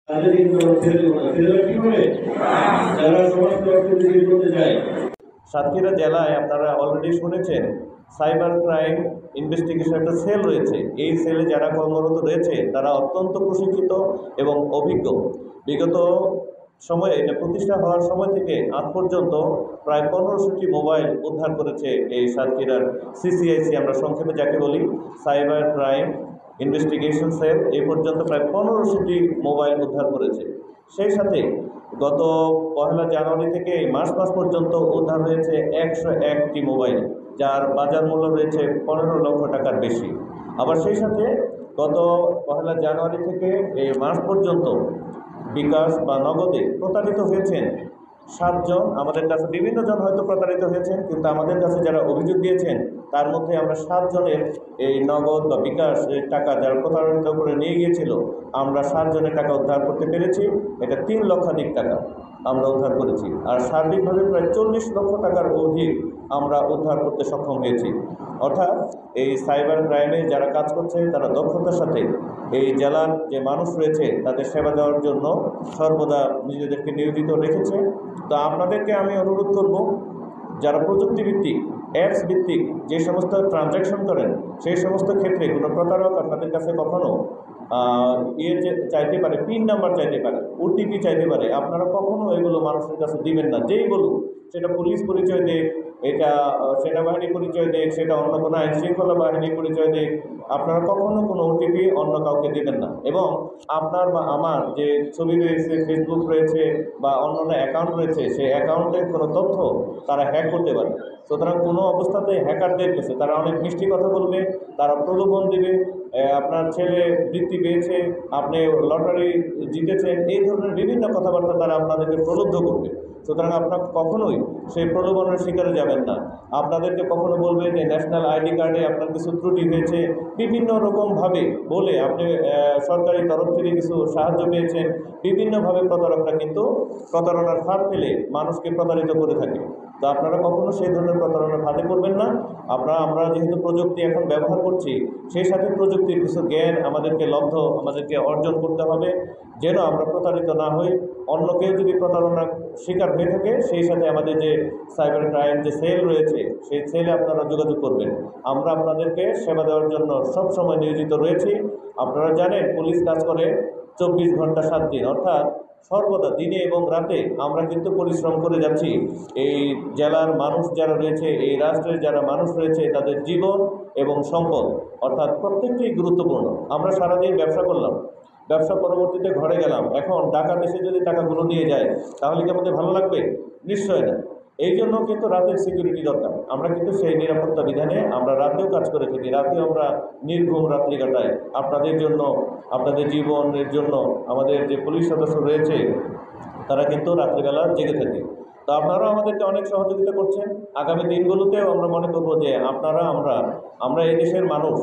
তাদের কিন্তু ছেড়ে দেবো না। ছেলেরা কি করে যারা সমাজকে অর্থনীতি করতে চায়। সাতক্ষীরা জেলায় আপনারা অলরেডি শুনেছেন সাইবার ক্রাইম ইনভেস্টিগেশন একটা সেল রয়েছে। এই সেলে যারা কর্মরত রয়েছে তারা অত্যন্ত প্রশিক্ষিত এবং অভিজ্ঞ। বিগত সময়ে এটা প্রতিষ্ঠা হওয়ার সময় থেকে আজ পর্যন্ত প্রায় 1500টি মোবাইল উদ্ধার করেছে এই সাতক্ষীরার সিসিআইসি, আমরা সংক্ষেপে যাকে বলি সাইবার ক্রাইম ইনভেস্টিগেশন সেল। এই পর্যন্ত প্রায় 1500টি মোবাইল উদ্ধার করেছে। সেই সাথে গত 1 জানুয়ারি থেকে এই মার্চ মাস পর্যন্ত উদ্ধার হয়েছে 101টি মোবাইল, যার বাজার মূল্য রয়েছে 15 লক্ষ টাকার বেশি। আবার সেই সাথে গত 1 জানুয়ারি থেকে এই মার্চ পর্যন্ত বিকাশ বা নগদে প্রতারিত হয়েছেন 7 জন। আমাদের কাছে বিভিন্ন জন হয়তো প্রতারিত হয়েছেন, কিন্তু আমাদের কাছে যারা অভিযোগ দিয়েছেন তার মধ্যে আমরা 7 জনের এই নগদ বা বিকাশ টাকা যারা প্রতারিত করে নিয়ে গিয়েছিল, আমরা 7 জনের টাকা উদ্ধার করতে পেরেছি। এটা 3 লক্ষাধিক টাকা আমরা উদ্ধার করেছি। আর সার্বিকভাবে প্রায় 40 লক্ষ টাকার অধিক আমরা উদ্ধার করতে সক্ষম হয়েছি। অর্থাৎ এই সাইবার ক্রাইমে যারা কাজ করছে তারা দক্ষতার সাথে এই জেলার যে মানুষ রয়েছে তাদের সেবা দেওয়ার জন্য সর্বদা নিজেদেরকে নিয়োজিত রেখেছে। তো আপনাদেরকে আমি অনুরোধ করব, যারা প্রযুক্তিভিত্তিক অ্যাপস ভিত্তিক যে সমস্ত ট্রানজ্যাকশন করেন সেই সমস্ত ক্ষেত্রে কোনো প্রতারক আপনাদের কাছে কখনো চাইতে পারে, পিন নাম্বার চাইতে পারে, ওটিপি চাইতে পারে। আপনারা কখনো এগুলো মানুষের কাছে দিবেন না। যেই বলুন, সেটা পুলিশ পরিচয় দেখ, এটা সেনাবাহিনী পরিচয় দেখ, সেটা অন্য কোনো আইনশৃঙ্খলা বাহিনী পরিচয় দেখ, আপনারা কখনো কোনো ওটিপি অন্য কাউকে দেবেন না। এবং আপনার বা আমার যে ছবি রয়েছে, ফেসবুক রয়েছে বা অন্যান্য অ্যাকাউন্ট রয়েছে, সেই অ্যাকাউন্টের কোনো তথ্য তারা হ্যাক করতে পারে। সুতরাং কোনো অবস্থাতে হ্যাকারদের কাছে তারা অনেক মিষ্টি কথা বলবে, তারা প্রলোভন দেবে, আপনার ছেলে বৃত্তি পেয়েছে, আপনি লটারি জিতেছেন, এই ধরনের বিভিন্ন কথাবার্তা তারা আপনাদেরকে প্রলুব্ধ করবে। সুতরাং আপনার কখনোই সেই প্রলোভনের শিকারে যাবেন না। আপনাদেরকে কখনো বলবে যে ন্যাশনাল আইডি কার্ডে আপনার কিছু ত্রুটি হয়েছে, বিভিন্ন রকমভাবে বলে আপনি সরকারি তরফ থেকে কিছু সাহায্য পেয়েছেন। বিভিন্নভাবে প্রতারকরা কিন্তু প্রতারণার ফাঁদ ফেলে মানুষকে প্রতারিত করে থাকে। তো আপনারা কখনো সেই ধরনের প্রতারণার ফাঁদে পড়বেন না। আমরা যেহেতু প্রযুক্তি এখন ব্যবহার করছি, সেই সাথে প্রযুক্তির কিছু জ্ঞান আমাদেরকে অর্জন করতে হবে, যেন আমরা প্রতারিত না হই। অন্য কেউ যদি প্রতারণার শিকার হয়ে থাকে, সেই সাথে আমাদের যে সাইবার ক্রাইম যে সেল রয়েছে সেই সেলে আপনারা যোগাযোগ করবেন। আমরা আপনাদেরকে সেবা দেওয়ার জন্য সবসময় নিয়োজিত রয়েছি। আপনারা জানেন পুলিশ কাজ করে 24 ঘন্টা 7 দিন, অর্থাৎ সর্বদা দিনে এবং রাতে আমরা কিন্তু পরিশ্রম করে যাচ্ছি। এই জেলার মানুষ যারা রয়েছে, এই রাষ্ট্রের যারা মানুষ রয়েছে, তাদের জীবন এবং সম্পদ অর্থাৎ প্রত্যেকটি গুরুত্বপূর্ণ। আমরা সারাদিন ব্যবসা করলাম, ব্যবসা পরবর্তীতে ঘরে গেলাম, এখন ডাকাত এসে যদি টাকাগুলো নিয়ে যায় তাহলে কি আমাদের ভালো লাগবে? নিশ্চয় না। এই জন্য কিন্তু রাতের সিকিউরিটি দরকার। আমরা কিন্তু সেই নিরাপত্তা বিধানে আমরা রাতেও কাজ করে থাকি, রাতেও আমরা নির্ঘুম রাত্রি কাটাই আপনাদের জন্য, আপনাদের জীবনের জন্য। আমাদের যে পুলিশ সদস্য রয়েছে তারা কিন্তু রাত্রিবেলা জেগে থাকে। তো আপনারাও আমাদেরকে অনেক সহযোগিতা করছেন। আগামী দিনগুলোতেও আমরা মনে করব যে আমরা এই দেশের মানুষ,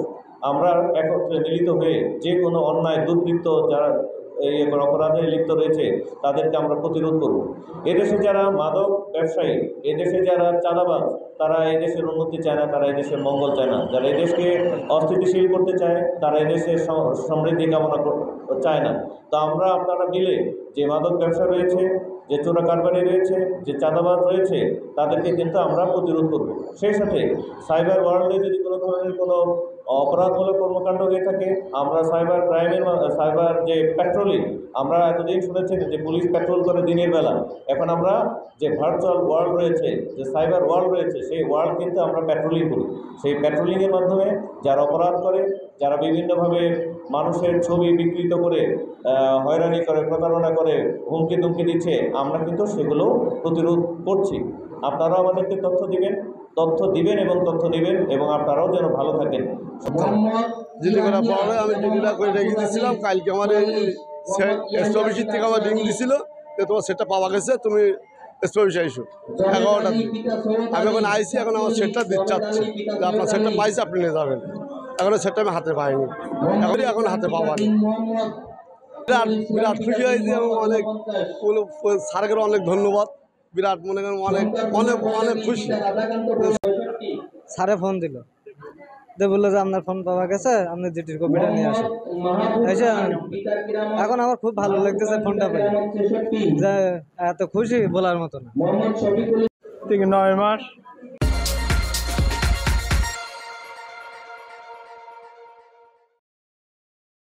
আমরা একত্রে মিলিত হয়ে যে কোনো অন্যায় দুর্বৃত্ত যারা এই অপরাধে লিপ্ত রয়েছে তাদেরকে আমরা প্রতিরোধ করব। এদেশে যারা মাদক ব্যবসায়ী, এদেশে যারা চাঁদাবাজ, তারা এই দেশের উন্নতি চায় না, তারা এই দেশের মঙ্গল চায় না। যারা এই দেশকে অস্থিতিশীল করতে চায়, তারা এই দেশের সমৃদ্ধি কামনা চায় না। তো আপনারা মিলে যে মাদক ব্যবসা রয়েছে, যে চোরা কারবারি রয়েছে, যে চাঁদাবাজ রয়েছে, তাদেরকে কিন্তু আমরা প্রতিরোধ করব। সেই সাথে সাইবার ওয়ার্ল্ডে যদি কোনো ধরনের কোনো অপরাধমূলক কর্মকাণ্ড হয়ে থাকে, আমরা সাইবার যে প্যাট্রোলিং, আমরা এতদিন শুনেছেন যে পুলিশ প্যাট্রোল করে দিনের বেলা, এখন আমরা যে ভার্চুয়াল ওয়ার্ল্ড রয়েছে, যে সাইবার ওয়ার্ল্ড রয়েছে, সেই ওয়ার্ল্ড কিন্তু আমরা প্যাট্রোলিং করি। সেই প্যাট্রোলিংয়ের মাধ্যমে যারা অপরাধ করে, যারা বিভিন্নভাবে মানুষের ছবি বিকৃত করে হয়রানি করে, প্রতারণা করে, হুমকি দুমকি দিচ্ছে, আমরা কিন্তু সেগুলো প্রতিরোধ করছি। আপনারাও আমাদেরকে তথ্য দিবেন এবং তথ্য নেবেন, এবং আপনারাও যেন ভালো থাকেন। জিডি করার পরে আমি জিডিটা করে রেখে দিয়েছিলাম। কালকে আমার এই এসপি অফিসের থেকে আমার লিঙ্ক দিছিল যে তোমার সেটটা পাওয়া গেছে, তুমি এসপি অফিসে আইসো 11টা দিন। আমি এখন আইসি, এখন আমার সেটটা দিতে চাচ্ছি যে আপনার সেটটা পাইছে, আপনি নিয়ে যাবেন। এখন সেটটা আমি হাতে পাইনি, এখন হাতে পাওয়ানি। বিরাট খুশি হয়েছি এবং অনেক স্যারকে অনেক ধন্যবাদ। বিরাট মনে করেন অনেক অনেক অনেক খুশি। স্যারে ফোন দিল। দিয়ে বললো যে আপনার ফোন পাওয়া গেছে, আপনি জিটির কপিটা নিয়ে আসেন। এসে এখন আমার খুব ভালো লাগতেছে ফোনটা পেয়ে, যে এত খুশি বলার মতো না। ঠিক 9 মাস